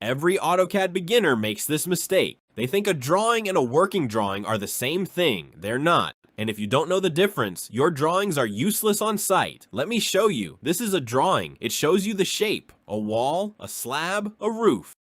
Every AutoCAD beginner makes this mistake. They think a drawing and a working drawing are the same thing. They're not. And if you don't know the difference, your drawings are useless on site. Let me show you. This is a drawing. It shows you the shape, a wall, a slab, a roof.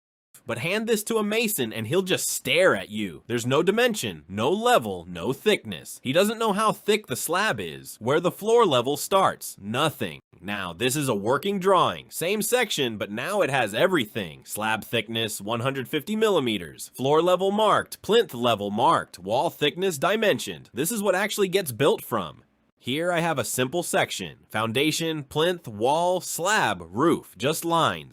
But hand this to a mason and he'll just stare at you. There's no dimension, no level, no thickness. He doesn't know how thick the slab is, where the floor level starts, nothing. Now, this is a working drawing, same section, but now it has everything. Slab thickness, 150 millimeters, floor level marked, plinth level marked, wall thickness dimensioned. This is what actually gets built from. Here I have a simple section, foundation, plinth, wall, slab, roof, just lines.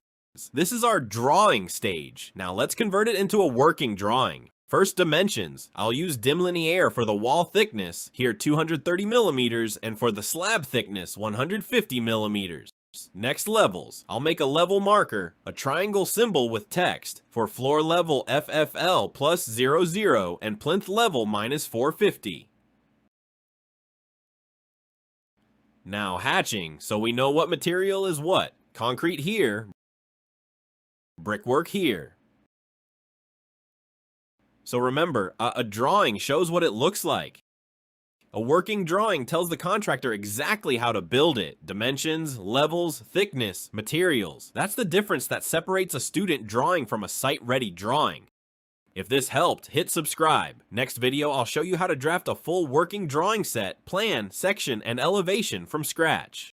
This is our drawing stage. Now let's convert it into a working drawing. First, dimensions. I'll use dim linear for the wall thickness, here 230 millimeters, and for the slab thickness, 150 millimeters. Next, levels. I'll make a level marker, a triangle symbol with text, for floor level FFL plus 00 and plinth level minus 450. Now hatching, so we know what material is what. Concrete here, brickwork here. So remember, a drawing shows what it looks like. A working drawing tells the contractor exactly how to build it. Dimensions, levels, thickness, materials. That's the difference that separates a student drawing from a site-ready drawing. If this helped, hit subscribe. Next video, I'll show you how to draft a full working drawing set, plan, section, and elevation from scratch.